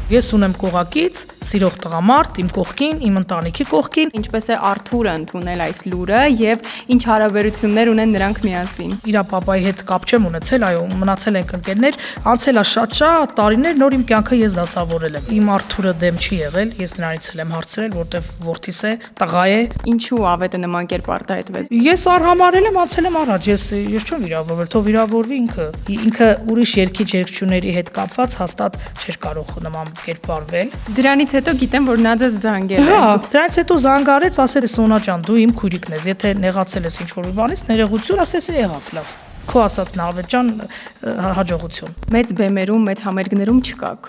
Ես ունեմ կողակից, սիրող տղամարդ, իմ կողքին, իմ ընտանիքի կողքին։ Ինչպես է Արթուրը ընդունել այս լուրը եւ ինչ հարաբերություններ ունեն նրանք միասին։ Իր պապայի հետ կապ չեմ ունեցել, այո, մնացել ենք ընկերներ, անցել է շատ տարիներ, նոր իմ կյանքը ես դասավորել եմ։ Իմ Արթուրը դեմ չի եղել, ես նրանից էլ եմ հարցրել, որտեվ որդիս է, տղա է։ Ինչու ավետը նման կերպ արտահայտվեց։ Ես արհամարել եմ, անցել եմ առաջ, ես չեմ վիրավորվել, թող վիրավորվի ինքը ուրիշ երգիչ-երգչուների հետ կապված հաստատ չէր կարող նման կերպարվել։ Դրանից հետո գիտեմ, որ նա ձեզ զանգել է։ Հա, դրանից հետո զանգարեց, ասել է Սոնա ջան, դու իմ քույրիկն ես, եթե նեղացել ես ինչ-որ բանից, ներողություն, ասես եղավ լավ։ Քո ասած Նավետ ջան, հաջողություն։ Մեծ բեմերում, մեծ համերգներում չկաք։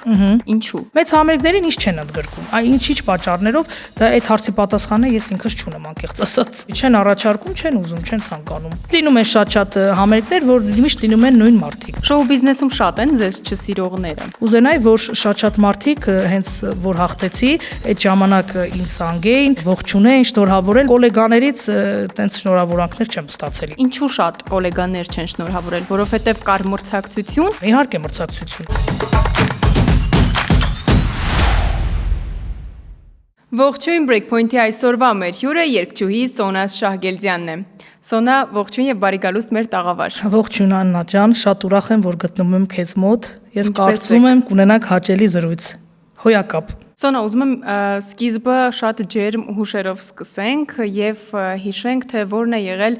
Ինչու։ Մեծ համերգներին ինչ չեն ընդգրկում։ Ինչ պատճառներով, դա այդ հարցի պատասխանը ես ինքս չունեմ, անկեղծ ասած։ Չեն առաջարկում, չեն ուզում, չեն ցանկանում։ Լինում են շատ համերգներ, որ միշտ լինում են նույն մարդիկ։ Շոու բիզնեսում շատ են ձեզ չսիրողները։ Ուզենայի, որ շատ մարդիկ հենց որ հաղթեցի, այդ ժամանակ ինձ զանգեին, ողջունեին, շնորհավորել, գոլեգաներից տենց շնորհավորանքներ չեմ ստացել։ Ինչու շատ գոլեգաներ չեն շնորհավորել, որովհետև կար մրցակցություն։ Իհարկե մրցակցություն։ Ողջույն Breakpoint-ի այսօրվա մեր հյուրը երգչուհի Սոնա Շահգելդյանն է։ Սոնա, ողջույն եւ բարի գալուստ մեր տաղավար։ Ողջույն Աննա ջան, շատ ուրախ եմ, որ գտնվում եմ քեզ մոտ եւ կարծում եմ կունենանք հաճելի զրույց։ Հոյակապ։ Սոնա, ուզում եմ սկիզբը շատ ջերմ հուշերով սկսենք եւ հիշենք, թե որն է եղել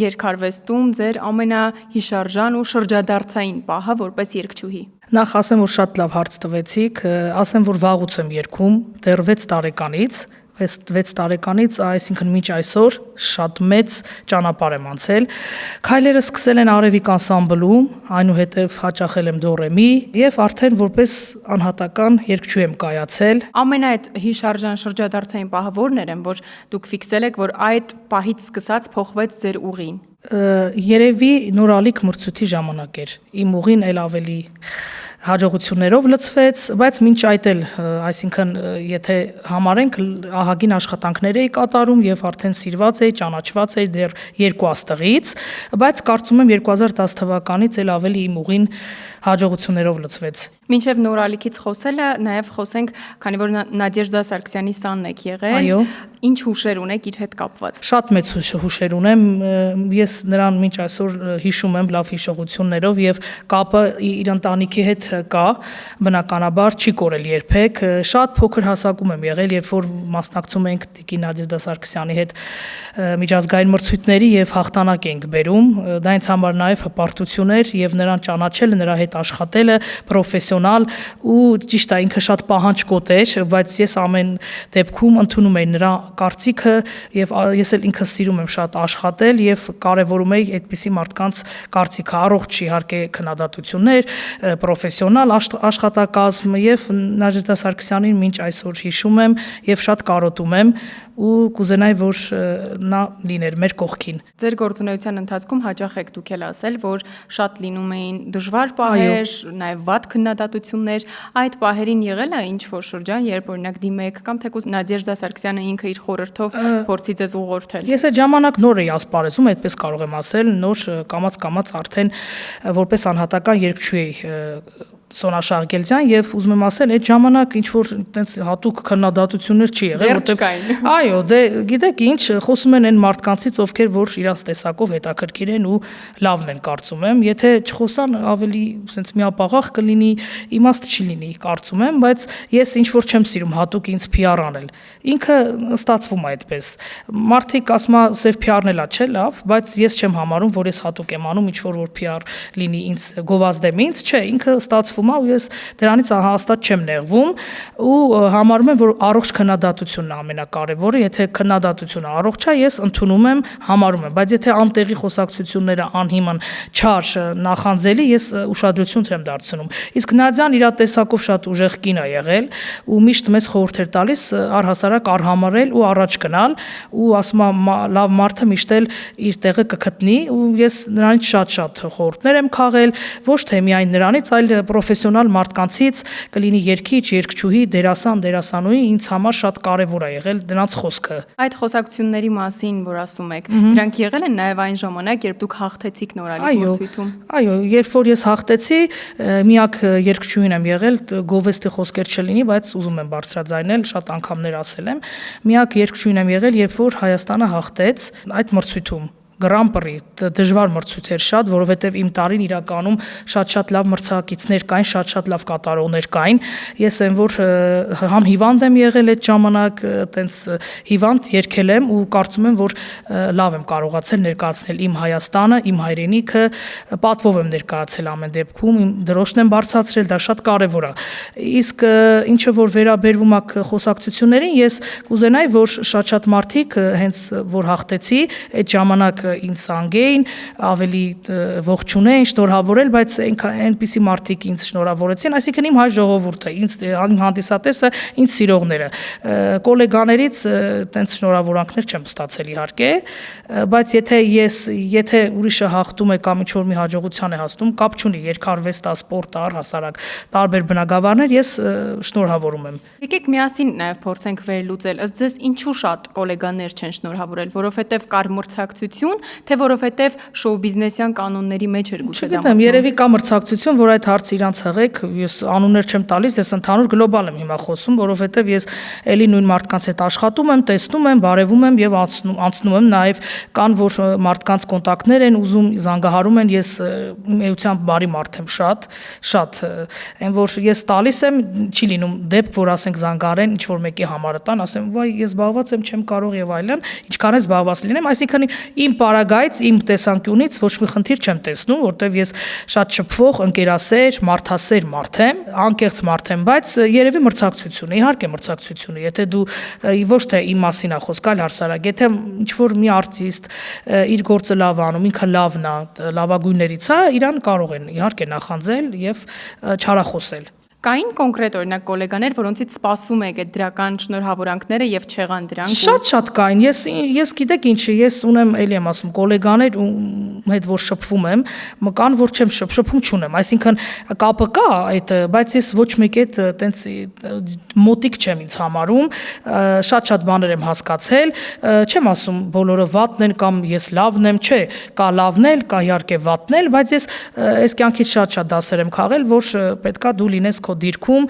երգարվեստում ձեր ամենահիշարժան ու շրջադարձային պահը որպես երգչուհի։ Նախ ասեմ, որ շատ լավ հարց տվեցիք, ասեմ, որ վաղուց եմ երգում, դեռ 6 տարեկանից, 6 տարեկանից, այսինքն մինչ այսօր շատ մեծ ճանապարհ եմ անցել։ Քայլերը սկսել են Արևիկ անսամբլում, այնուհետև հաճախել եմ դորեմի եւ արդեն որպես անհատական երգչու եմ կայացել։ Ամենայդ հիշարժան շրջադարձային պահը որն էր, որ դուք ֆիքսել եք, որ այդ պահից սկսած փոխվեց ձեր ուղին։ Երևի նորալիք մրցույթի ժամանակ էր։ Իմ ուղին էլ ավելի հաջողություններով լցվեց, բայց մինչ այդ էլ, այսինքն եթե համարենք ահագին աշխատանքներ էի կատարում եւ արդեն սիրված էի, ճանաչված էի դեռ 2 աստղից, բայց կարծում եմ 2010 թվականից էլ ավելի իմ ուղին հաջողություններով լցվեց։ Մինչև նորալիքից խոսելը, նաև խոսենք, քանի որ Նադեժդա Սարգսյանի սանն եք եղել, այո, ինչ հուշեր ունեք իր հետ կապված։ Շատ մեծ հուշեր ունեմ, ես նրան մինչ այսօր հիշում եմ լավ հիշողություններով եւ կապը իր ընտանիքի հետ կա, բնականաբար չի կորել երբեք։ Շատ փոքր հասակում եմ եղել, երբ որ մասնակցում ենք Տիկին Նադեժդա Սարգսյանի հետ միջազգային մրցույթների եւ հաղթանակ ենք բերում։ Դա ինձ համար նաեւ հպարտություն էր եւ նրան ճանաչելը, նրա հետ աշխատելը պրոֆեսիոնալ ու ճիշտ է ինքը շատ պահանջկոտ էր, բայց ես ամեն դեպքում ընդունում եի նրա կարծիքը եւ ես էլ ինքս սիրում եմ շատ աշխատել եւ կարեւորում եի այդպիսի մարդկանց կարծիքը, առողջ իհարկե քննադատություններ, պրոֆեսիոնալ աշխատակազմ եւ Նադեժդա Սարգսյանին մինչ այսօր հիշում եմ եւ շատ կարոտում եմ ու կուզենայի, որ նա լիներ մեր կողքին։ Ձեր գործունեության ընթացքում հաճախ եք դուք էլ ասել, որ շատ լինում էին դժվար պահեր, նաև վատ քննադատություններ, այդ պահերին եղել է ինչ-որ շրջան, երբ օրինակ դիմեք կամ թեկուզ Նադեժդա Սարգսյանը ինքը իր խորհրդով փորձի ձեզ ուղղորդել։ Ես այդ ժամանակ նոր էի ասպարեզում, այդպես կարող եմ ասել, նոր կամաց արդեն որպես անհատական երգչու էի Սոնա Շահգելդյան եւ ուզում եմ ասել այդ ժամանակ ինչ որ այտենց հատուկ քննադատություններ չի եղել, որտեղ այո, դե գիտեք ինչ, խոսում են այն մարդկանցից, ովքեր որ իրաց տեսակով հետաքրքիր են ու լավն են կարծում եմ, եթե չխոսան ավելի sense միապաղաղ կլինի, իմաստ չի լինի, կարծում եմ, բայց ես ինչ որ չեմ սիրում հատուկ ինձ PR անել։ Ինքը ստացվում է այդպես։ Մարդիկ ասում են սև PR-ն էլա չէ, լավ, բայց ես չեմ համարում, որ ես հատուկ եմ անում ինչ որ PR լինի ինձ գովազդեմ ինձ, չէ, ինքը ստացվում ու ես դրանից հաստատ չեմ նեղվում ու համարում եմ, որ առողջ քննադատությունն է ամենակարևորը, եթե քննադատությունը առողջ է, ես ընդունում եմ, համարում եմ, բայց եթե անտեղի խոսակցությունները անհիմն, չար, նախանձելի, ես ուշադրություն չեմ դարձնում։ Իսկ Նադյան իր տեսակով շատ ուժեղ կին է եղել ու միշտ մեզ խորհուրդ էր տալիս առհասարակ արհամարել ու առաջ գնալ ու ասում է լավ մարդը միշտ էլ իր տեղը կգտնի ու ես նրանից շատ խորհուրդներ եմ քաղել, ոչ թե միայն նրանից, այլ պրոֆեսիոնալ մարդկանցից կլինի երգիչ, երգչուհի, դերասան, դերասանուհի, ինձ համար շատ կարևոր է եղել դրանց խոսքը։ Այդ խոսակցությունների մասին, որ ասում եք, դրանք եղել են նաև այն ժամանակ, երբ դուք հաղթեցիք նորալի մրցույթում։ Այո, երբ որ ես հաղթեցի, միակ երգչուհին եմ եղել, գովեստի խոսքեր չլինի, բայց ուզում եմ բարձրաձայնել, շատ անգամներ ասել եմ։ Միակ երգչուհին եմ եղել, երբ որ Հայաստանը հաղթեց այդ մրցույթում։ Grand Prix դժվար մրցույթ էր շատ, որովհետև իմ տարին իրականում շատ լավ մրցակիցներ կային, շատ լավ կատարողներ կային։ Ես այն որ համ հիվանդ եմ եղել այդ ժամանակ, տենց հիվանդ երգել եմ ու կարծում եմ, որ լավ եմ կարողացել ներկայացնել իմ Հայաստանը, իմ հայրենիքը, պատվով եմ ներկայացել ամեն դեպքում, իմ դրոշն եմ բարձրացրել, դա շատ կարևոր է։ Իսկ ինչը որ վերաբերվում է խոսակցություններին, ես կուզենայի, որ շատ մարդիկ հենց որ հաղթեցի, այդ ժամանակ ինձ անգեին, ավելի ողջունեին, շնորհավորել, բայց այնպիսի մարդիկ ինձ շնորհավորեցին, այսինքն իմ հայ ժողովուրդը, ինձ հանդիսատեսը, ինձ սիրողները։ Կոլեգաներից տենց շնորհավորանքներ չեմ ստացել իհարկե, բայց եթե ուրիշը հաղթում է կամ ինչ-որ մի հաջողության է հասնում, կապ չունի, երգարվեստա, սպորտ, առհասարակ տարբեր բնագավառներ, ես շնորհավորում եմ։ Եկեք միասին նաև փորձենք վերլուծել, ըստ ձեզ ինչու շատ կոլեգաներ չեն շնորհավորել, որովհետև կար մրցակցություն, թե որովհետև շոու բիզնեսյան կանոնների մեջ էր գուցե դա։ Չգիտեմ, երևի կա մրցակցություն, որ այդ հարցը իրանց հղեք, ես անուններ չեմ տալիս, ես ընդհանուր գլոբալ եմ հիմա խոսում, որովհետև ես էլի նույն մարդկանց հետ աշխատում եմ, տեսնում եմ, բարևում եմ եւ անցնում եմ, նաեւ կան որ մարդկանց կոնտակտներ են ուզում, զանգահարում են, ես էությամբ բարի մարդ եմ շատ, այն որ ես տալիս եմ, չի լինում դեպք, որ ասենք զանգահարեն, ինչ որ մեկի համարը տան, ասեմ, վայ, ես զբաղված եմ, չեմ կարող եւ այլն, ինչքան է զբաղված լինեմ, այսինքն իմ պարագայից, իմ տեսանկյունից ոչ մի խնդիր չեմ տեսնում, որտեվ ես շատ շփվող, ընկերասեր, մարդասեր մարդ եմ, անկեղծ մարդ եմ, բայց երևի մրցակցություն է, իհարկե մրցակցություն է, եթե դու ոչ թե իմ մասին է խոսք, այլ հարցարակ, եթե ինչ որ մի արտիստ իր գործը լավ անում, ինքը լավն է, լավագույններից է, իրան կարող են իհարկե նախանձել եւ չարախոսել։ Կային կոնկրետ օրինակ կոլեգաներ, որոնցից սպասում եք այդ դրական շնորհավորանքները եւ չեղան դրանք։ Շատ կային։ Ես գիտեք ինչ, ես ունեմ, էլի եմ ասում, կոլեգաներ ում հետ որ շփվում եմ, կան որ չեմ շփում չունեմ, այսինքն կապը կա այդ, բայց ես ոչ մեկի հետ տենց մոտիկ չեմ ինձ համարում, շատ բաներ եմ հասկացել, չեմ ասում բոլորը վատն են կամ ես լավն եմ, չէ, կա լավն էլ, կա իհարկե վատն էլ, բայց ես այս կյանքից շատ դասեր եմ քաղել, որ պետքա դու լինես դիրքում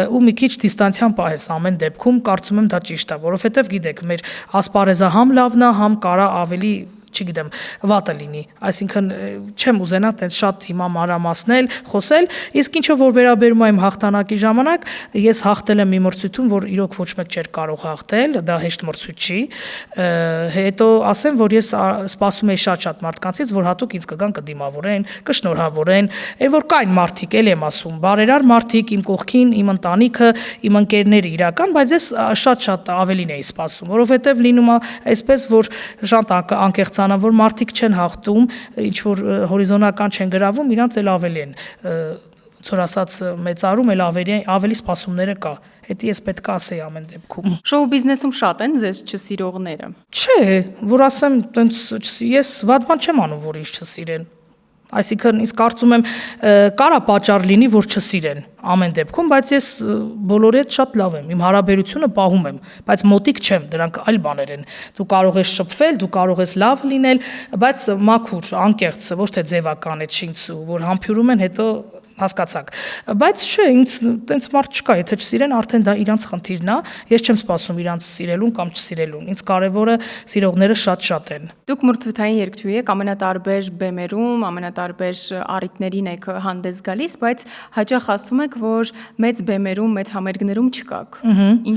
ու մի քիչ դիստանցիան պահես ամեն դեպքում, կարծում եմ դա ճիշտ է, որովհետև գիտեք, մեր ասպարեզը համ լավն է, համ կարա ավելի չգիտեմ, վատը լինի, այսինքն չեմ ուզենա տենց շատ հիմա մանրամասնել, խոսել, իսկ ինչը որ վերաբերում է իմ հաղթանակի ժամանակ, ես հաղթել եմ մի մրցույթում, որ իրոք ոչ մեկ չէր կարող հաղթել, դա հեշտ մրցույթ չի, հետո ասեմ, որ ես սպասում էի շատ մարդկանցից, որ հատուկ ինձ կգան կդիմավորեն, կշնորհավորեն, այն որ կային մարդիկ, էլի եմ ասում, բարերար մարդիկ, իմ կողքին, իմ ընտանիքը, իմ ընկերները իրական, բայց ես շատ ավելին էի սպասում, որովհետև լինում է այսպես, որ շատ անկեղծ որ մարդիկ չեն հաղթում, ինչ որ հորիզոնական չեն գրավում, իրանց էլ ավելի են, ցոր ասած մեծարում, էլ ավելի սպասումները կա։ Դա ես պետք է ասեի ամեն դեպքում։ Շոու բիզնեսում շատ են ձեզ չսիրողները։ Չէ, որ ասեմ, տենց ես վատ բան չեմ անում, որ ինձ չսիրեն։ Այսինքն ինձ կարծում եմ կարա պատճառ լինի, որ չսիրեն ամեն դեպքում, բայց ես բոլորի հետ շատ լավ եմ, իմ հարաբերությունը պահում եմ, բայց մոտիկ չեմ, դրանք այլ բաներ են։ Դու կարող ես շփվել, դու կարող ես լավ լինել, բայց մաքուր, անկեղծ, ոչ թե ձևական է չինց, որ համբյուրում են, հետո հասկացաք, բայց չէ, ինձ տենց մարդ չկա, եթե չսիրեն, արդեն դա իրանց խնդիրն է, ես չեմ սպասում իրանց սիրելուն կամ չսիրելուն, ինձ կարևորը սիրողները շատ են։ Դուք մրցութային երգչուհի եք, ամենատարբեր բեմերում, ամենատարբեր առիթներին եք հանդես գալիս, բայց հաճախ ասում եք, որ մեծ բեմերում, մեծ համերգներում չկաք։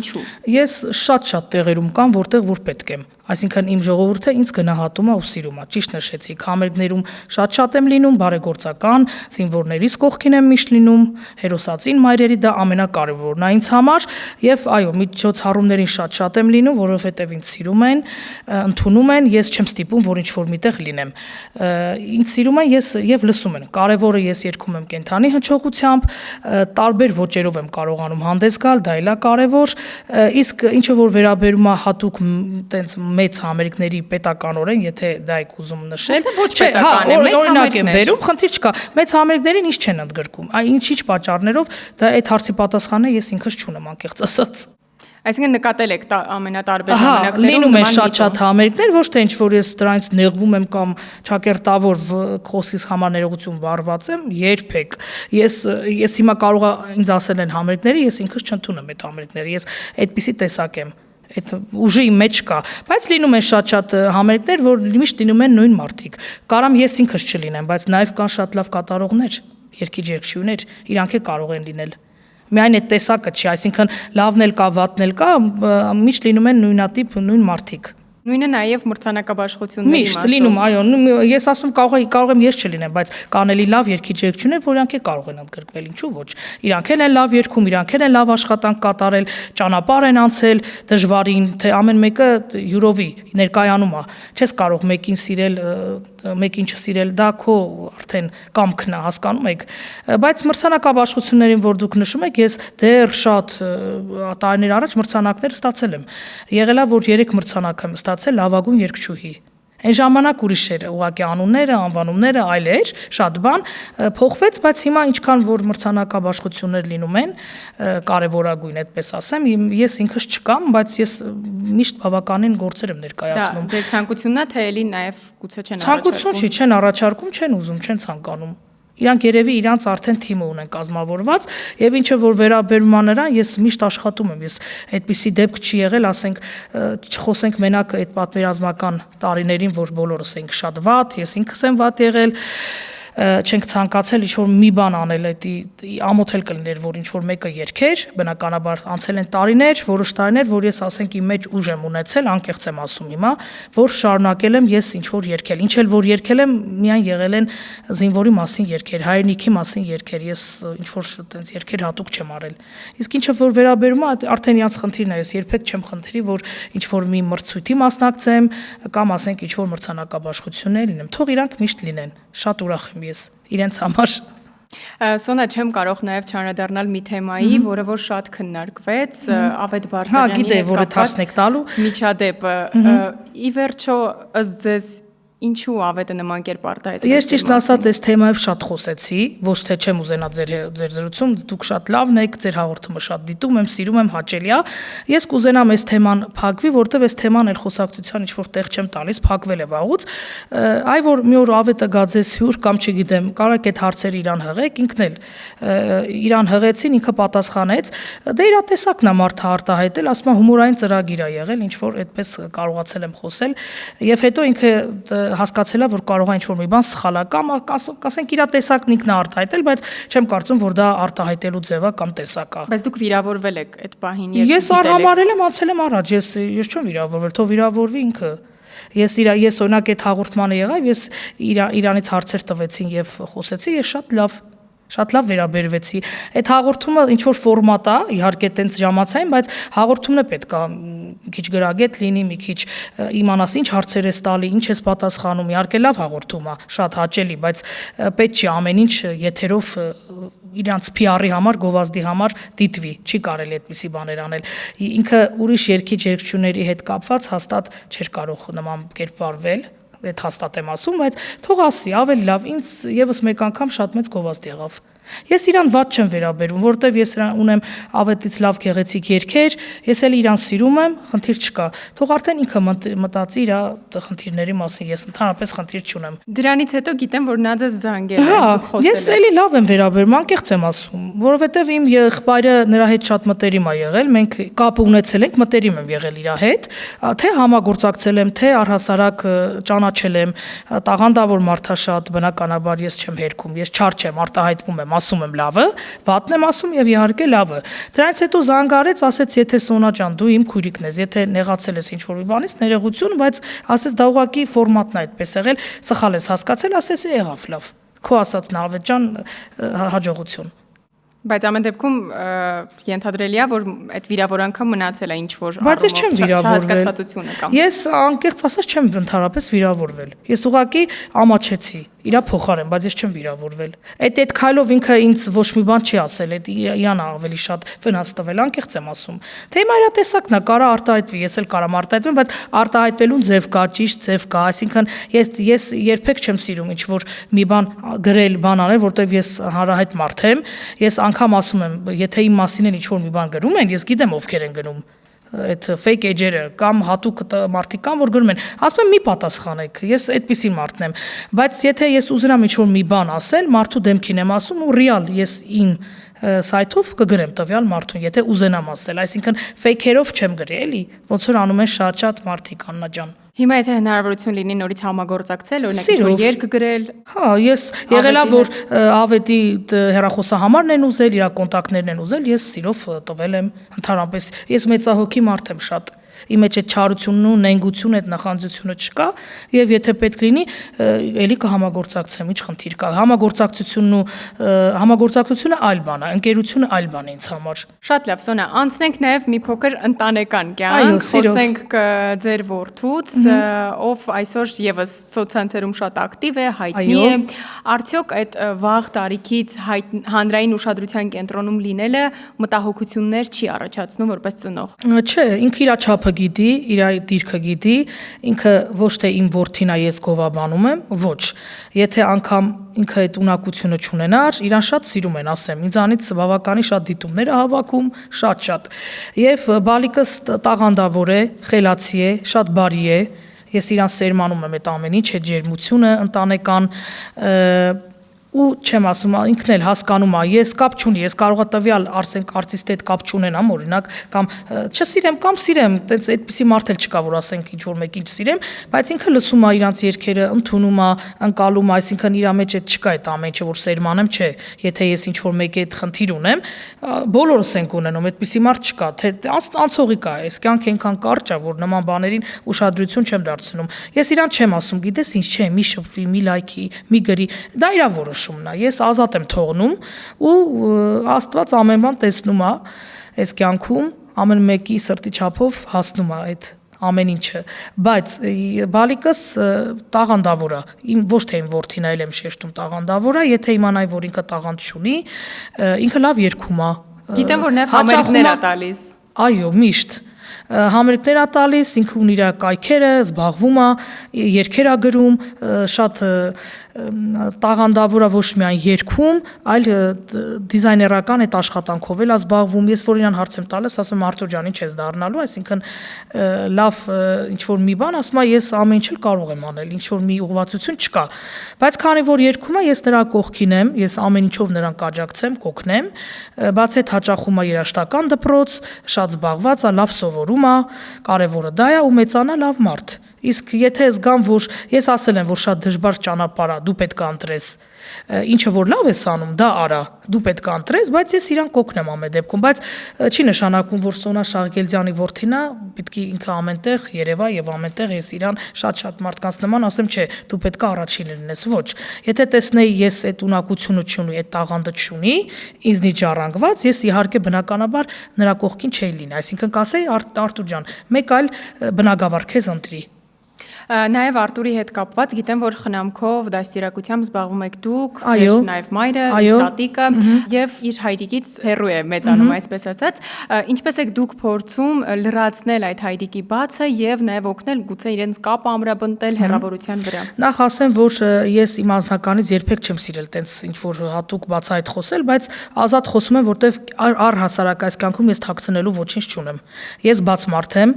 Ինչու։ Ես շատ տեղերում կամ որտեղ որ պետք եմ։ Այսինքն իմ ժողովուրդը ինձ գնահատում է ու սիրում է, ճիշտ նշեցիք, համերգներում շատ եմ լինում, բարեգործական, զինվորներից կողքին եմ միշտ լինում, հերոսածին մայրերի, դա ամենակարևորն է ինձ համար, եւ այո, միջոցառումներին շատ եմ լինում, որովհետեւ ինձ սիրում են, ընդունում են, ես չեմ ստիպում, որ ինչ-որ միտեղ լինեմ։ Ինձ սիրում են, ես եւ լսում են։ Կարևորը ես երգում եմ կենթանի հնչողությամբ, տարբեր ոճերով եմ կարողանում հանդես գալ, դա էլ է կարևոր, իսկ ինչը որ վերաբերում է հատուկ տենց մեծ համերգների պետականորեն, եթե դա եք ուզում նշել, ոչ պետական է, մեծ օրինակ եմ համերգներ։ բերում, խնդիր չկա։ Մեծ համերգներին ինչ չեն ընդգրկում։ Այն ինչ պատճառներով դա այդ հարցի պատասխանը ես ինքս չունեմ անկեղծ ասած։ Այսինքն նկատել եք ամենատարբեր Ահա, ժամանակներում լինում է նման շատ համերգներ, ոչ թե ինչ որ ես դրանից նեղվում եմ կամ ճակերտավոր խոսքից համար ներողություն վարված եմ, երբեք։ Ես հիմա կարող եմ ինձ ասել են համերգները, ես ինքս չընդունեմ այդ համերգները։ Ես այդպիսի տեսակ եմ։ Այդ ուժի մեջ կա, բայց լինում են շատ համերգներ, որ միշտ լինում են նույն մարդիկ։ Կարամ ես ինքս չլինեմ, բայց նաև կան շատ լավ կատարողներ, երգիչներ, իրանք է կարող են լինել։ Միայն այդ տեսակը չի, այսինքն լավն էլ կա, վատն էլ կա, միշտ լինում են նույնատիպ, նույն մարդիկ։ Նույնը նաև մրցանակաբաշխությունների Միշտ լինում, այո, ես ասում կարող եմ ես չլինեմ, բայց կանելի լավ երգիչներ, որ իրանք է կարող են ընդգրկվել, ինչու ոչ։ Իրանք են լավ երգում, իրանք են լավ աշխատանք կատարել, ճանապարհ են անցել դժվարին, թե ամեն մեկը յուրովի ներկայանում է։ Չես կարող մեկին սիրել, մեկին չսիրել, դա քո արդեն կամքն է, հասկանում եք։ Բայց մրցանակաբաշխություններին, որ դուք նշում եք, ես դեռ շատ տարիներ առաջ մրցանակներ ստացել եմ։ Եղել է, որ 3 մրցանակ եմ ստացել լավագույն երգչուհի։ Այն ժամանակ ուրիշ էր, ուղղակի անունները, անվանումները այլ էր, շատ բան փոխվեց, բայց հիմա ինչքան որ մրցանակաբաշխություններ լինում են, կարևորագույն, այդպես ասեմ, ես ինքս չկամ, բայց ես միշտ բավականին գործեր եմ ներկայացնում։ Դա ձեր ցանկությունն է, թե էլի նաև գուցե չեն Ցանկություն չի, չեն առաջարկում, չեն ուզում, չեն ցանկանում։ Իրանք երևի իրանց արդեն թիմը ունեն կազմավորված եւ ինչը որ վերաբերում է նրան, ես միշտ աշխատում եմ, ես այդպիսի դեպք չի եղել, ասենք չխոսենք մենակ այդ պատմերազմական տարիներին, որ բոլորս ենք շատ վատ, ես ինքս եմ վատ եղել, չենք ցանկացել ինչ որ մի բան անել, ամոթ էլ կլիներ, որ ինչ որ մեկը երգեր, բնականաբար անցել են տարիներ, որոշ տարիներ, որ ես ասենք իմ մեջ ուժ եմ ունեցել, անկեղծ եմ ասում հիմա, որ շարունակել եմ ես ինչ որ երգել, ինչ էլ որ երգել եմ, միայն եղել են զինվորի մասին երգեր, հայրենիքի մասին երգեր, ես ինչ որ այտենց երգեր հատուկ չեմ արել։ Իսկ ինչը որ վերաբերում է, արդեն իրանց խնդիրն է, ես երբեք չեմ խնդրի, որ ինչ որ մի մրցույթի մասնակցեմ կամ ասենք ինչ որ մրցանակաբաշխություններ լինեմ, թող իրանք միշտ լինեն, շատ ուրախ եմ ես իրենց համար։ Սոնա, չեմ կարող նաև չանդրադառնալ մի թեմայի, որը որ շատ քննարկվեց, Ավետ Բարսեղյանի հետ կապված միջադեպը։ Ի վերջո, ըստ ձեզ, ինչու Ավետը նման կերպ արտահայտվեց։ Ես ճիշտ ասած այս թեմայով շատ խոսեցի, ոչ թե չեմ ուզենա ձեր զրուցում, դուք շատ լավն եք, ձեր հաղորդումը շատ դիտում եմ, սիրում եմ, հաճելի է։ Ես կուզենամ այս թեման փակվի, որտեվ այս թեման էլ խոսակցության ինչ որ տեղ չեմ տալիս, փակվել է վաղուց։ Այ որ մի օր Ավետը գաձես հյուր կամ չգիտեմ, կարող եք այդ հարցերը իրան հղեք, ինքն էլ իրան հղեցին, ինքը պատասխանեց։ Դե իր տեսակն է մարդը արտահայտել, ասում է հումորային ծրագիր է եղել, ինչ որ այդպես կարողացել եմ խոսել, եւ հետո ինքը հասկացել է, որ կարող է ինչ-որ մի բան սխալ է կամ ասենք իր տեսակն ինքն է արտահայտել, բայց չեմ կարծում, որ դա արտահայտելու ձև է կամ տեսակ է։ Բայց դուք վիրավորվել եք այդ պահին, Ես արհամարել եմ, անցել եմ առաջ, ես չեմ վիրավորվել, թող վիրավորվի ինքը։ Ես օրինակ այդ հաղորդմանը եղավ, ես իրանից հարցեր տվեցին եւ խոսեցի, ես շատ լավ վերաբերվեցի։ Այդ հաղորդումը ինչ որ ֆորմատ է, իհարկե տենց ժամացային, բայց հաղորդումն է պետք է մի քիչ գրագետ լինի, մի քիչ իմանաս ինչ հարցեր ես տալի, ինչ ես պատասխանում, իհարկե լավ հաղորդում է, շատ հաճելի, բայց պետք չի ամեն ինչ եթերով իրանց PR-ի համար, գովազդի համար դիտվի, չի կարելի այդպիսի բաներ անել։ Ինքը ուրիշ երգիչ-երգչուների հետ կապված հաստատ չէր կարող նման կերպարվել, այդ հաստատ եմ ասում, բայց թող ասի, ավելի լավ, ինձ եւս մեկ անգամ շատ մեծ գովազդ եղավ։ Ես իրան վատ չեմ վերաբերվում, որովհետև ես ունեմ Ավետից լավ գեղեցիկ երգեր, ես էլ իրան սիրում եմ, խնդիր չկա։ Թող արդեն ինքը մտածի իր խնդիրների մասին, ես ընդհանրապես խնդիր չունեմ։ Դրանից հետո գիտեմ, որ նա ձեզ զանգել է, դուք խոսել եք։ Ես էլի լավ եմ վերաբերվում, անկեղծ եմ ասում, որովհետև իմ եղբայրը նրա հետ շատ մտերիմ է եղել, մենք կապ ունեցել ենք, մտերիմ եմ եղել իր հետ, թե համագործակցել եմ, թե առհասարակ ճանաչել եմ, տաղանդավոր մարդ է շատ, բնականաբար ես չեմ հերքում, ես չար չեմ, արտահայտվում եմ, ասում եմ լավը, վատն եմ ասում եւ իհարկե լավը։ Դրանից հետո զանգարեց, ասեց, եթե Սոնա ջան, դու իմ քույրիկն ես, եթե նեղացել ես ինչ-որ մի բանից, ներողություն, բայց ասեց դա ուղղակի ֆորմատն է այդպես եղել, սխալ ես հասկացել, ասեց եղավ լավ։ Քո ասածն է, Ավետ ջան, հաջողություն։ Բայց ամեն դեպքում ենթադրելի է, որ այդ վիրավորանքը մնացել է ինչ-որ Բայց ես չեմ վիրավորվել։ Ես անկեղծ ասած չեմ ընդհանրապես վիրավորվել։ Ես ուղղակի ամաչեցի։ իրա փոխարեն, բայց ես չեմ վիրավորվել։ Այդ քայլով ինքը ինձ ոչ մի բան չի ասել, այդ իրան ավելի շատ վնաս տվել, անկեղծ եմ ասում։ Թե հիմա իրա տեսակն է, կարա արտահայտվի, ես էլ կարամ արտահայտվեմ, բայց արտահայտվելուն ձև կա, ճիշտ ձև կա, այսինքն ես երբեք չեմ սիրում ինչ որ մի բան գրել, բան անել, որտեվ ես հանրահայտ մարդ եմ, ես անգամ ասում եմ, եթե իմ մասին ինչ որ մի բան գրում են, ես գիտեմ ովքեր են գնում այդ fake edge-երը կամ հատուկ մարդիկ կան, որ գրում են, ասում եմ մի պատասխանեք, ես այդպիսի մարդն եմ, բայց եթե ես ուզենամ ինչ-որ մի բան ասել, մարդու դեմքին եմ ասում ու ռեալ ես իմ սայթով կգրեմ տվյալ մարդուն, եթե ուզենամ ասել, այսինքն fake-երով չեմ գրի, էլի, ոնց որ անում են շատ մարդիկ, Աննա ջան։ Հիմա եթե հնարավորություն լինի նորից համագործակցել, օրինակ ինչ-որ երգ գրել։ Հա, ես եղելա որ Ավետի հեռախոսահամարն են ուզել, իր կոնտակտներն են ուզել, ես սիրով տվել եմ ընդհանրապես։ Ես մեծահոգի մարդ եմ շատ։ Իմ մեջ այդ չարությունն ու նենգությունը, այդ նախանձությունը չկա, եւ եթե պետք լինի, ելի կհամագործակցեմ, ինչ խնդիր կա։ Համագործակցությունը այլ բան է, ընկերությունը այլ բան է ինձ համար։ Շատ լավ, Սոնա, անցնենք նաեւ մի փոքր ընտանեկան կյանք, խոսենք ձեր որդուց, ով այսօր եւս սոցցանցերում շատ ակտիվ է, հայտնի է։ Արդյոք այդ վաղ տարիքից հանրային ուշադրության կենտրոնում լինելը մտահոգություններ չի առաջացնում որպես ծնող։ Չէ, ինքը իր չափը գիտի, իր դիրքը գիտի, ինքը ոչ թե իմ որդին է ես գովաբանում եմ, ոչ։ Եթե անգամ ինքը այդ ունակությունը չունենար, իրան շատ սիրում են, ասեմ, ինձանից բավականի շատ դիտումներ է հավաքում, շատ։ Եվ բալիկս տաղանդավոր է, խելացի է, շատ բարի է։ Ես իրան սերմանում եմ այդ ամեն ինչ, այդ ջերմությունը ընտանեկան ու չեմ ասում, ինքն էլ հասկանում է, ես կապ չունի, ես կարողա տվյալ Արսեն Կարծիսի հետ կապ չունենամ, օրինակ, կամ չսիրեմ կամ սիրեմ, տենց այդպիսի մարդ էլ չկա, որ ասենք ինչ որ մեկին չսիրեմ, բայց ինքը լսում է իրանց երգերը, ընդունում է, ընկալում է, այսինքն իր մեջ այդ չկա այդ ամեն ինչը, որ սերմանեմ, չէ, եթե ես ինչ որ մեկի հետ խնդիր ունեմ, բոլորս ենք ունենում, այդպիսի մարդ չկա, թե անցողի կա, այս կյանքը այնքան կարճ է, որ նման բաներին ուշադրություն չեմ դարձնում։ Ես իրան չեմ ասում, գիտես ինչ, չէ, մի շփվի, մի լայքի, մի գրի, դա իրա որոշումն է, ես ազատ եմ թողնում ու Աստված ամեն բան տեսնում է այս կյանքում, ամեն մեկի սրտի չափով հասնում է այդ ամեն ինչը, բայց բալիկս տաղանդավոր է, ոչ թե իմ որդին այլ եմ շեշտում տաղանդավոր է, եթե իմանայի, որ ինքը տաղանդ չունի, ինքը լավ երգում է։ Գիտեմ, որ նաև համերգներ է տալիս։ Այո, միշտ համերգներ է տալիս, ինքը ունի իր կայքերը, զբաղվում է, երգեր է գրում, շատ տաղանդավոր է ոչ միայն երգում, այլ դիզայներական այդ աշխատանքով էլ է զբաղվում։ Ես որ իրան հարց եմ տալիս, ասում եմ Արտուր ջան, ինչ ես դառնալու, այսինքն լավ ինչ որ մի բան, ասում է ես ամեն ինչ էլ կարող եմ անել, ինչ որ մի ուղղվածություն չկա։ Բայց քանի որ երգում է, ես նրա կողքին եմ, ես ամեն ինչով նրան կաջակցեմ, կօգնեմ, բաց այդ հաճախում է երաժշտական դպրոց, շատ զբաղված է, լավ սովորում է, կարևորը դա է ու մեծանա լավ մարդ։ Իսկ եթե զգամ, որ ես ասել եմ, որ շատ դժվար ճանապարհ է, դու պետք է ընտրես, ինչը որ լավ ես անում, դա արա, դու պետք է ընտրես, բայց ես իրան կօգնեմ ամեն դեպքում, բայց չի նշանակում, որ Սոնա Շահգելդյանի որդին է, պետք է ինքը ամենտեղ երևա եւ ամենտեղ ես իրան շատ մարդկանց նման ասեմ, չէ, դու պետք է առաջին լինես, ոչ։ Եթե տեսնեի ես այդ ունակությունը չունի, այդ տաղանդը չունի, ինձնից ժառանգված, ես իհարկե բնականաբար նրա կողքին չէի լինի, այսինքն կասեի Արտուր ջան, մեկ այլ բնակավար քեզ ընտրի։ Նաև Արտուրի հետ կապված գիտեմ, որ խնամքով դաստիարակությամբ զբաղվում եք դուք, ձեր նաև մայրը, տատիկը եւ իր հայրիկից հեռու է մեծանում, այսպես ասած, ինչպես եք դուք փորձում լրացնել այդ հայրիկի բացը եւ նաև օգնել գուցե իրենց կապը ամրապնդել հեռավորության վրա։ Նախ ասեմ, որ ես իմ անձնականից երբեք չեմ սիրել տենց ինչ որ հատուկ բացահայտ խոսել, բայց ազատ խոսում եմ, որտեվ առհասարակ այս կյանքում ես թաքցնելու ոչինչ չունեմ։ Ես բաց մարդ եմ,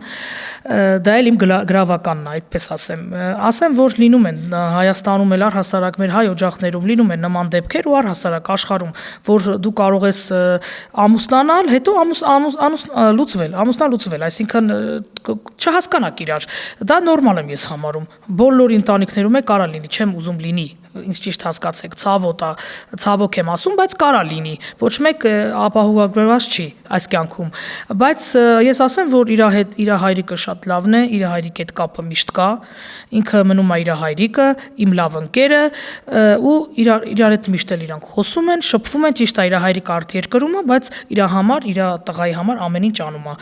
դա էլ իմ գրավականն է, այդպես ասեմ, որ լինում են Հայաստանում էլ առհասարակ մեր հայ օջախներում լինում են նման դեպքեր ու առհասարակ աշխարհում, որ դու կարող ես ամուսնանալ, հետո ամուսնալուծվել, այսինքն չհասկանաք իրար։ Դա նորմալ եմ ես համարում։ Բոլոր ընտանիքներում է կարա լինի, չեմ ուզում լինի, ինձ ճիշտ հասկացեք, ցավոք եմ ասում, բայց կարա լինի, ոչ մեկ ապահովագրված չի այս կյանքում, բայց ես ասեմ, որ իր հետ իր հայրիկը շատ լավն է, իր հայրիկի հետ կապը միշտ կա, ինքը մնում է իր հայրիկը, իմ լավ ընկերը ու իրար հետ միշտ էլ իրանք խոսում են, շփվում են, ճիշտ է իր հայրիկը արտերկրում է, բայց իր համար, իր տղայի համար ամեն ինչ անում է։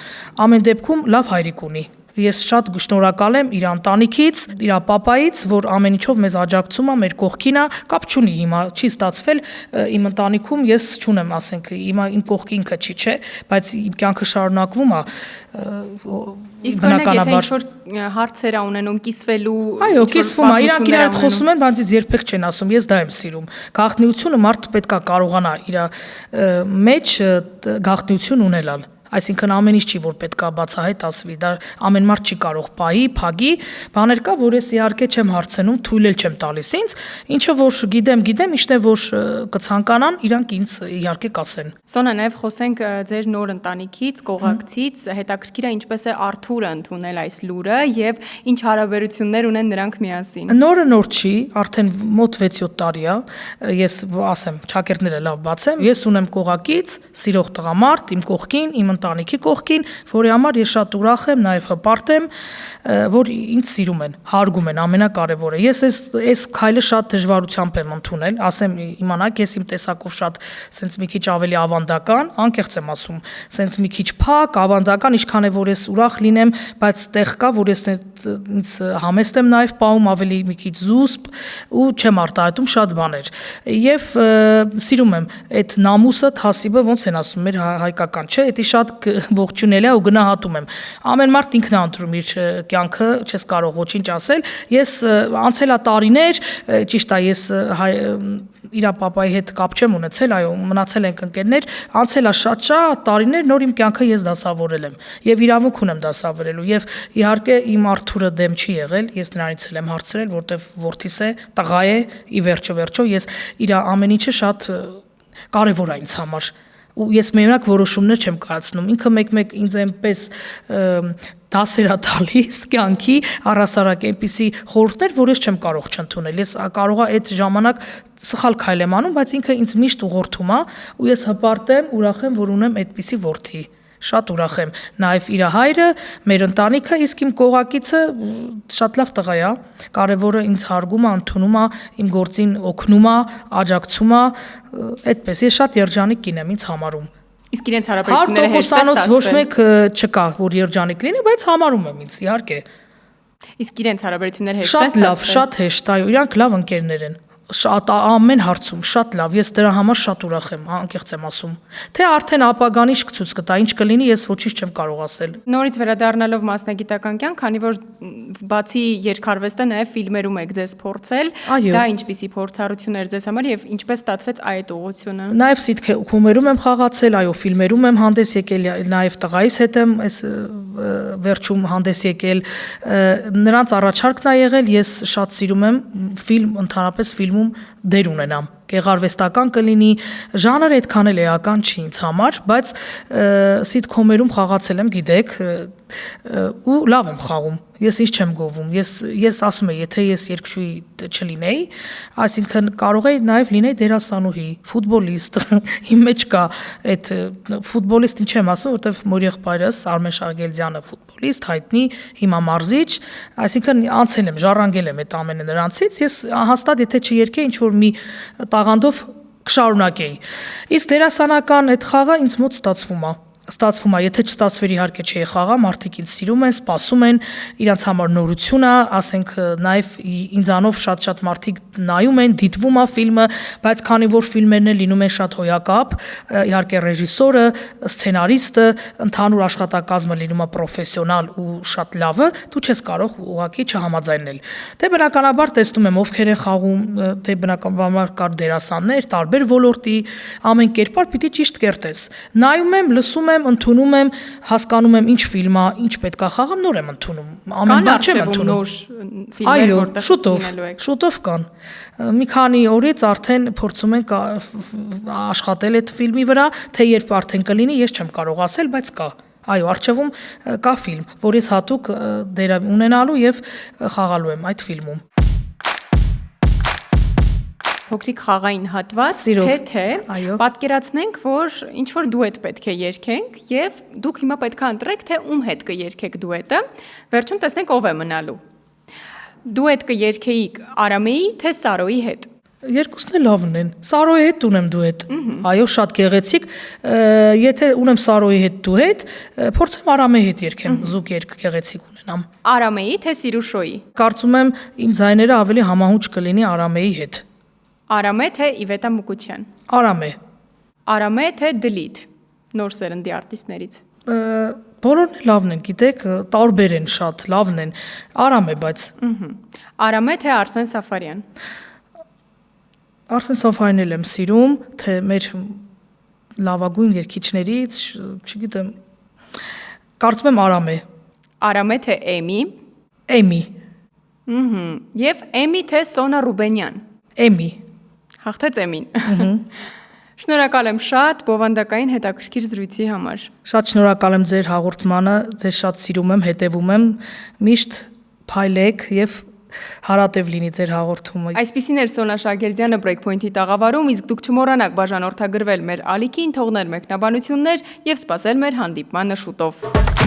Ամեն դեպքում լավ հայրիկ ունի։ Ես շատ շնորհակալ եմ իր ընտանիքից, իր պապայից, որ ամեն ինչով մեզ աջակցում է, մեր կողքին է, կապ չունի հիմա, չի ստացվել իմ ընտանիքում, ես չունեմ, ասենք, հիմա իմ կողքի ինքը չի, չէ, բայց իմ կյանքը շարունակվում է Իսկ բնականաբար ինչ-որ հարցեր ունենում կիսվելու Այո, կիսվում է, իրանք իրար հետ խոսում են, բայց ինձ երբեք չեն ասում, ես դա եմ սիրում։ Գաղտնիությունը մարդը պետք է կարողանա իր մեջ գաղտնիություն ունենալ։ Այսինքն ամեն ինչ չի, որ պետք է բացահայտ ասվի, դա ամեն մարդ չի կարող պահի, փագի, բաներ կա, որ ես իհարկե չեմ հարցնում, թույլ էլ չեմ տալիս ինձ, ինչը որ գիտեմ, ինչն է որ կցանկանան, իրանք ինձ իհարկե կասեն։ Սոնա, նաև խոսենք ձեր նոր ընտանիքից, կողակցից, հետաքրքիր է ինչպես է Արթուրը ընդունել այս լուրը եւ ինչ հարաբերություններ ունեն նրանք միասին։ Նորը նոր չի, արդեն մոտ 6-7 տարի է, ես ասեմ, ճակերտները լավ բացեմ, ես ունեմ կողակից, սիրող տղամարդ, իմ կողքին, իմ ընտանիքի կողքին, որի համար ես շատ ուրախ եմ, նաև հպարտ եմ, որ ինձ սիրում են, հարգում են, ամենակարևորը։ Ես այս քայլը շատ դժվարությամբ եմ ընդունել, ասեմ, իմանաք, ես իմ տեսակով շատ սենց մի քիչ ավելի ավանդական, անկեղծ եմ ասում, սենց մի քիչ փակ, ավանդական, ինչքան է որ ես ուրախ լինեմ, բայց տեղ կա, որ ես ինձ համեստ եմ նաև պահում, ավելի մի քիչ զուսպ ու չեմ արտահայտում շատ բաներ։ Եվ սիրում եմ այդ նամուսը, թասիբը, ոնց են ասում, մեր հայկական, չէ, դա շատ ողջունել է ու գնահատում եմ։ Ամեն մարդ ինքն է ընտրում իր կյանքը, չես կարող ոչինչ ասել։ Ես անցել է տարիներ, ճիշտ է, ես իր պապայի հետ կապ չեմ ունեցել, այո, մնացել ենք ընկերներ, անցել է շատ տարիներ, նոր իմ կյանքը ես դասավորել եմ եւ իրավունք ունեմ դասավորելու եւ իհարկե իմ Արթուրը դեմ չի եղել, ես նրանից էլ եմ հարցրել, որտեվ որդիս է, տղա է, ի վերջո ես իր ամեն ինչը շատ կարեւոր է ինձ համար ու ես մենակ որոշումներ չեմ կայացնում, ինքը մեկ-մեկ ինձ այնպես դասեր է տալիս կյանքի առասարակ այնպիսի խորհուրդներ, որ ես չեմ կարող չընդունել, ես կարող եմ այդ ժամանակ սխալ քայլ եմ անում, բայց ինքը ինձ միշտ ուղղորդում է ու ես հպարտ եմ, ուրախ եմ, որ ունեմ այդպիսի որդի, շատ ուրախ եմ, նաև իր հայրը, մեր ընտանիքը, իսկ իմ կողակիցը շատ լավ տղա է, կարևորը ինձ հարգում է, ընդունում է, իմ գործին օգնում է, աջակցում է, այդպես ես շատ երջանիկ կին եմ ինձ համարում։ Իսկ իրենց հարաբերությունները հեշտ է ստացվել։ Ոչ մեկ չկա, որ երջանիկ լինի, բայց համարում եմ ինձ, իհարկե։ Իսկ իրենց հարաբերությունները հեշտ է ստացվել։ Շատ լավ, շատ հեշտ, այո, իրանք լավ ընկերներ են։ Շատ ամեն հարցում շատ լավ, ես դրա համար շատ ուրախ եմ, անկեղծ եմ ասում։ Թե արդեն ապագան ինչ կցույց կտա, ինչ կլինի, ես ոչինչ չեմ կարող ասել։ Նորից վերադառնալով մասնագիտական կյանք, քանի որ բացի երգարվեստը նաև ֆիլմերում եք ձեզ փորձել, դա ինչպիսի փորձառություն էր ձեզ համար եւ ինչպես ստացվեց այդ ուղղությունը։ Նաև սիթքոմերում եմ խաղացել, այո, ֆիլմերում եմ հանդես եկել, նաև տղայիս հետ եմ այս վերջում հանդես եկել։ Նրանց առաջարկն է եղել, ես շատ սիրում եմ ֆիլմ, ընդհանրապես ֆիլմում դեր ունենամ, գեղարվեստական կլինի, ժանրը այդքան էլ էական չի ինձ համար, բայց սիթքոմերում խաղացել եմ, գիտեք, ու լավ եմ խաղում, ես ինչ չեմ գովում, ես ասում եմ, եթե ես երգչուհի չլինեի, այսինքն կարող էի նաև լինեի դերասանուհի, ֆուտբոլիստ, իմ մեջ կա այդ ֆուտբոլիստ ինչ եմ ասում, որտեվ մոր եղբայրս Արմեն Շահգելդյանը ֆուտբոլիստ, հայտնի, հիմա մարզիչ, այսինքն անցել եմ, ժառանգել եմ այդ ամենը նրանցից, ես հաստատ եթե չերգեի ինչ որ մի տաղանդով կշարունակեի։ Իսկ դերասանական այդ խաղը ինձ մոտ ստացվում է, եթե չստացվեր իհարկե չէի խաղա, մարդիկ ինձ սիրում են, սպասում են, իրանց համար նորություն է, ասենք նաև ինձանով շատ մարդիկ նայում են, դիտվում է ֆիլմը, բայց քանի որ ֆիլմերն լինում են շատ հոյակապ, իհարկե ռեժիսորը, սցենարիստը, ընդհանուր աշխատակազմը լինում է պրոֆեսիոնալ ու շատ լավը, դու չես կարող ուղղակի չհամաձայնել։ Դե բնականաբար տեսնում եմ ովքեր են խաղում, դե բնականաբար կար դերասաններ, տարբեր ոլորտի, ամեն կերպար պիտի ճիշտ կերտես։ Նայում եմ, լսում եմ, ընդունում եմ, հասկանում եմ ինչ ֆիլմ է, ինչ պետք է խաղամ, նոր եմ ընդունում։ Ամեն բան չեմ ընդունում։ Այո, շուտով կան։ Մի քանի օրից արդեն փորձում ենք աշխատել այդ ֆիլմի վրա, թե երբ արդեն կլինի, ես չեմ կարող ասել, բայց կա։ Այո, առջևում կա ֆիլմ, որ ես հատուկ դեր ունենալու եւ խաղալու եմ այդ ֆիլմում։ Փոքրիկ խաղային հատված, թե պատկերացնենք, որ ինչ որ դուետ պետք է երգենք եւ դուք հիմա պետք է ընտրեք, թե ում հետ կերգեք դուետը, վերջում տեսնենք ով է մնալու։ Դուետ կերգեիք Արամեի, թե Սարոյի հետ։ Երկուսն էլ լավն են։ Սարոյի հետ ունեմ դուետ։ Այո, շատ գեղեցիկ։ Եթե ունեմ Սարոյի հետ դուետ, փորձեմ Արամեի հետ երգեմ, զուգ երգ գեղեցիկ ունեմ։ կունենամ։ Արամեի թե Սիրուշոյի։ Կարծում եմ իմ ձայները ավելի համահունչ կլինի Արամեի հետ։ Արամե թե Իվետա Մուկուչյան։ Արամե։ Արամե թե Դլիթ։ Նոր սերնդի արտիստներից։ Բոլորն էլ լավն են, գիտեք, տարբեր են շատ, լավն են։ Արամե, բայց Արամե թե Արսեն Սաֆարյան։ Արսեն Սաֆարյանն էլ եմ սիրում, թե մեր լավագույն երգիչներից, չգիտեմ, կարծում եմ Արամե։ Արամե թե Էմի։ Էմի։ Եվ Էմի թե Սոնա Ռուբենյան։ Էմի։ Հաղթեց Էմին։ Շնորհակալ եմ շատ բովանդակային հետաքրքիր զրույցի համար։ Շատ շնորհակալ եմ ձեր հաղորդմանը, ձեզ շատ սիրում եմ, հետևում եմ, միշտ փայլեք եւ հարատև լինի ձեր հաղորդումը։ Այսպիսին էր Սոնա Շագերդյանը Breakpoint-ի տաղավարում, իսկ դուք չմոռանաք բաժանորդագրվել մեր ալիքին, թողնել մեկնաբանություններ եւ սպասել մեր հանդիպմանը շուտով։